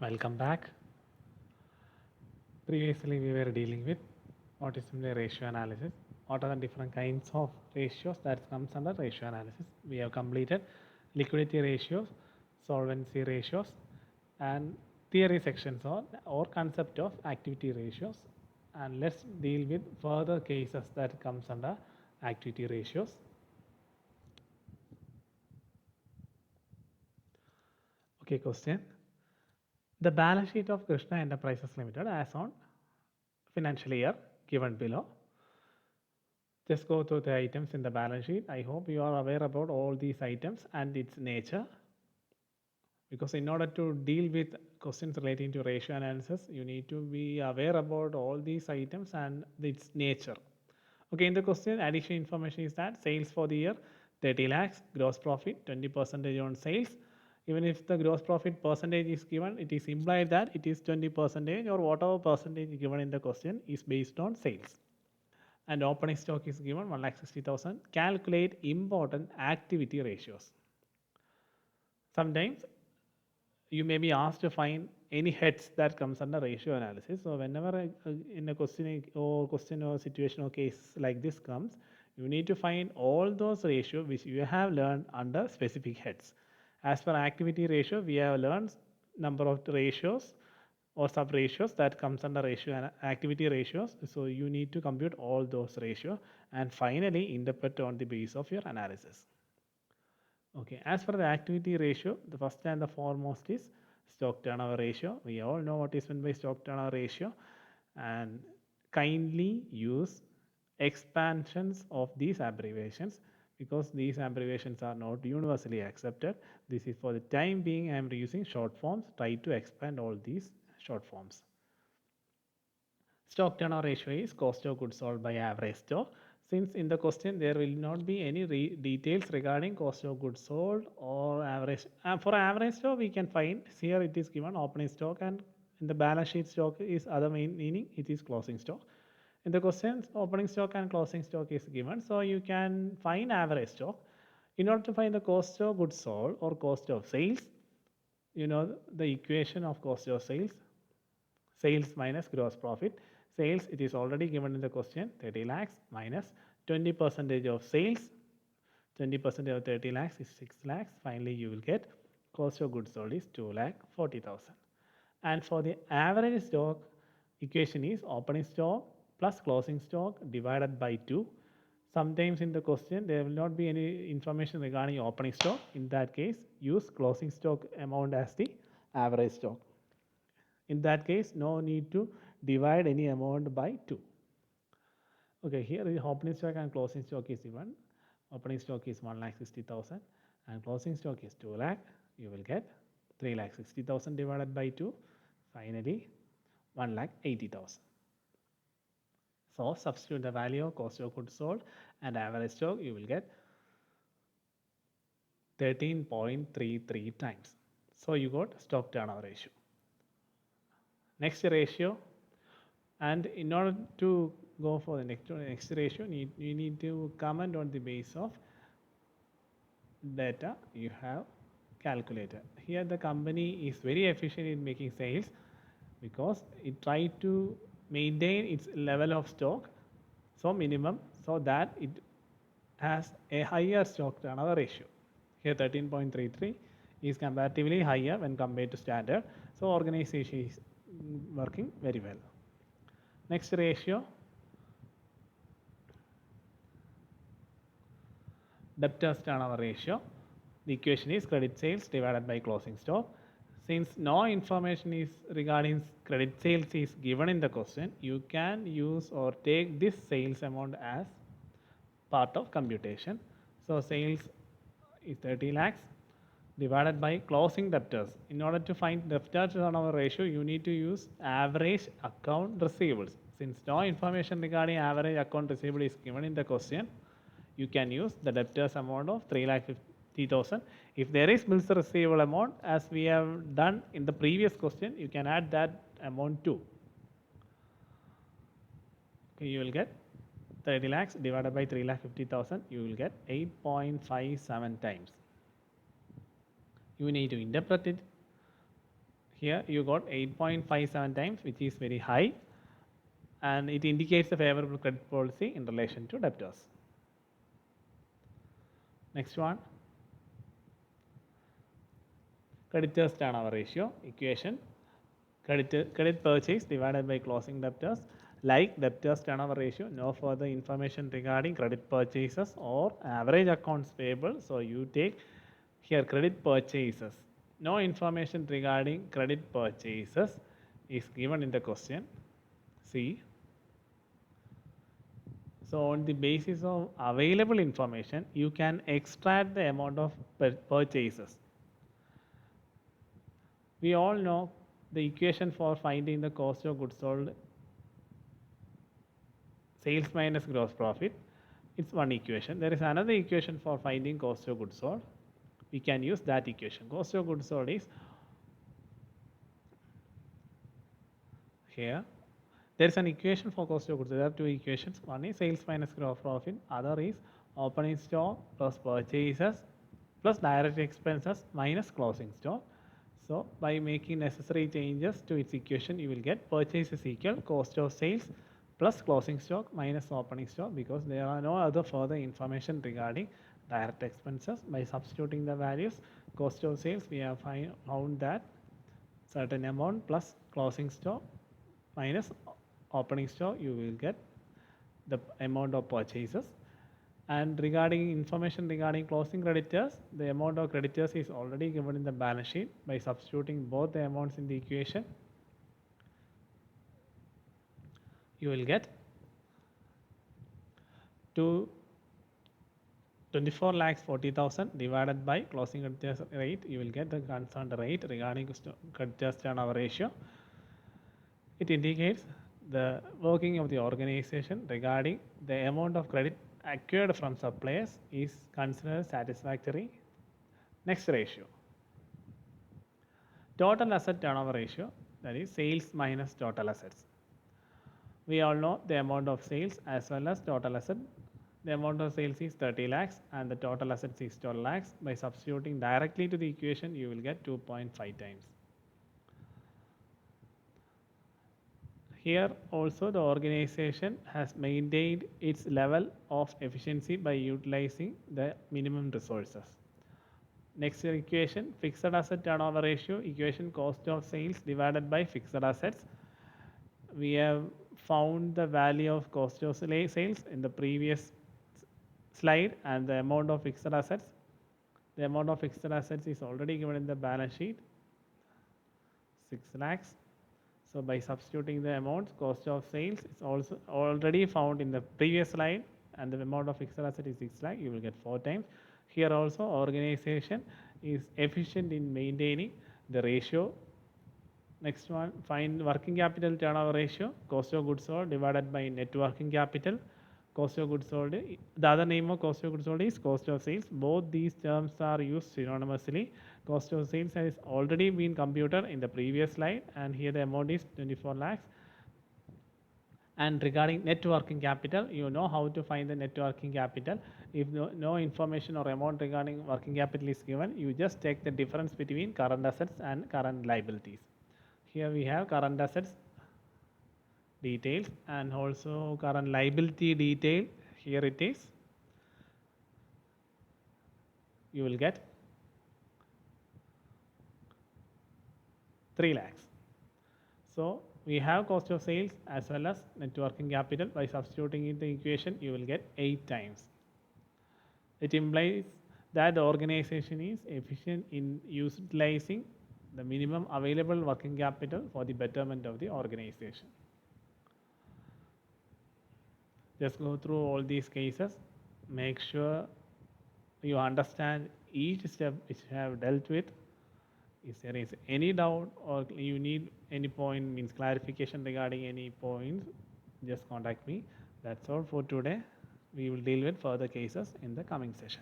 Welcome back. Previously, we were dealing with what is simply ratio analysis. What are the different kinds of ratios that comes under ratio analysis? We have completed liquidity ratios, solvency ratios, and theory sections or concept of activity ratios. And let's deal with further cases that comes under activity ratios. Okay, question. The balance sheet of Krishna Enterprises Limited as on financial year given below. Just go through the items in the balance sheet. I hope you are aware about all these items and its nature, because in order to deal with questions relating to ratio analysis, you need to be aware about all these items and its nature. Okay, in the question, additional information is that sales for the year 30 lakhs, gross profit 20% on sales. Even if the gross profit percentage is given, it is implied that it is 20% or whatever percentage given in the question is based on sales. And opening stock is given 1,60,000. Calculate important activity ratios. Sometimes you may be asked to find any heads that comes under ratio analysis. So whenever in a question or situation or case like this comes, you need to find all those ratios which you have learned under specific heads. As per activity ratio, we have learned number of ratios or sub ratios that comes under ratio and activity ratios. So you need to compute all those ratios and finally interpret on the basis of your analysis. Okay, as for the activity ratio, the first and the foremost is stock turnover ratio. We all know what is meant by stock turnover ratio, and kindly use expansions of these abbreviations because these abbreviations are not universally accepted. This is for the time being. I am using short forms. Try to expand all these short forms. Stock turnover ratio is cost of goods sold by average stock. Since in the question there will not be any details regarding cost of goods sold or average. For average stock we can find here it is given opening stock, and in the balance sheet stock is other meaning it is closing stock. In the questions opening stock and closing stock is given, so you can find average stock. In order to find the cost of goods sold or cost of sales, you know the equation of cost of sales minus gross profit. Sales, it is already given in the question, 30 lakhs minus 20% of sales. 20% of 30 lakhs is 6 lakhs. Finally, you will get cost of goods sold is 2,40,000. And for the average stock, equation is opening stock plus closing stock divided by 2. Sometimes in the question, there will not be any information regarding opening stock. In that case, use closing stock amount as the average stock. In that case, no need to divide any amount by 2. Okay, here the opening stock and closing stock is given. Opening stock is 1,60,000 and closing stock is 2 lakh. You will get 3,60,000 divided by 2. Finally, 1,80,000. So substitute the value of cost of goods sold and average stock. You will get 13.33 times. So you got stock turnover ratio. Next ratio, and in order to go for the next ratio, you need to comment on the base of data you have calculated. Here the company is very efficient in making sales because it tried to maintain its level of stock so minimum, so that it has a higher stock turnover ratio. Here 13.33 is comparatively higher when compared to standard. So organization is working very well. Next ratio, debtors turnover ratio. The equation is credit sales divided by closing stock. Since no information is regarding credit sales is given in the question, you can use or take this sales amount as part of computation. So sales is 30 lakhs divided by closing debtors. In order to find debtors turnover ratio, you need to use average account receivables. Since no information regarding average account receivable is given in the question, you can use the debtors amount of 3,50,000. If there is bills receivable amount, as we have done in the previous question, you can add that amount too. Okay, you will get 30 lakhs divided by 3,50,000. You will get 8.57 times. You need to interpret it. Here you got 8.57 times, which is very high, and it indicates a favorable credit policy in relation to debtors. Next one, creditors turnover ratio equation. Credit purchase divided by closing debtors. Like debtors turnover ratio, no further information regarding credit purchases or average accounts payable. So you take here credit purchases. No information regarding credit purchases is given in the question. See. So on the basis of available information, you can extract the amount of purchases. We all know the equation for finding the cost of goods sold, sales minus gross profit. It's one equation. There is another equation for finding cost of goods sold. We can use that equation. Cost of goods sold is here. There is an equation for cost of goods. There are two equations. One is sales minus gross profit. Other is opening stock plus purchases plus direct expenses minus closing stock. So by making necessary changes to its equation, you will get purchase is equal cost of sales plus closing stock minus opening stock, because there are no other further information regarding direct expenses. By substituting the values, cost of sales, we have found that certain amount plus closing stock minus opening stock, you will get the amount of purchases. And regarding information regarding closing creditors, the amount of creditors is already given in the balance sheet. By substituting both the amounts in the equation, you will get 24,40,000 divided by closing creditors rate. You will get the concerned rate regarding creditors turnover ratio. It indicates the working of the organization regarding the amount of credit acquired from suppliers is considered satisfactory. Next ratio, total asset turnover ratio, that is sales minus total assets. We all know the amount of sales as well as total asset. The amount of sales is 30 lakhs and the total assets is 12 lakhs. By substituting directly to the equation, you will get 2.5 times. Here also the organization has maintained its level of efficiency by utilizing the minimum resources. Next equation, fixed asset turnover ratio equation, cost of sales divided by fixed assets. We have found the value of cost of sales in the previous slide and the amount of fixed assets. The amount of fixed assets is already given in the balance sheet, 6 lakhs. So by substituting the amounts, cost of sales is also already found in the previous slide, and the amount of fixed asset is 6 lakh, you will get 4 times. Here also organization is efficient in maintaining the ratio. Next one, find working capital turnover ratio, cost of goods sold divided by net working capital. Cost of goods sold, the other name of cost of goods sold is cost of sales. Both these terms are used synonymously. Cost of sales has already been computed in the previous slide, and here the amount is 24 lakhs. And regarding net working capital, you know how to find the net working capital. If no information or amount regarding working capital is given, you just take the difference between current assets and current liabilities. Here we have current assets details and also current liability detail. Here it is. You will get 3 lakhs. So we have cost of sales as well as net working capital. By substituting in the equation, you will get 8 times. It implies that the organization is efficient in utilizing the minimum available working capital for the betterment of the organization. Just go through all these cases. Make sure you understand each step which you have dealt with. If there is any doubt or you need any point, means clarification regarding any points, just contact me. That's all for today. We will deal with further cases in the coming session.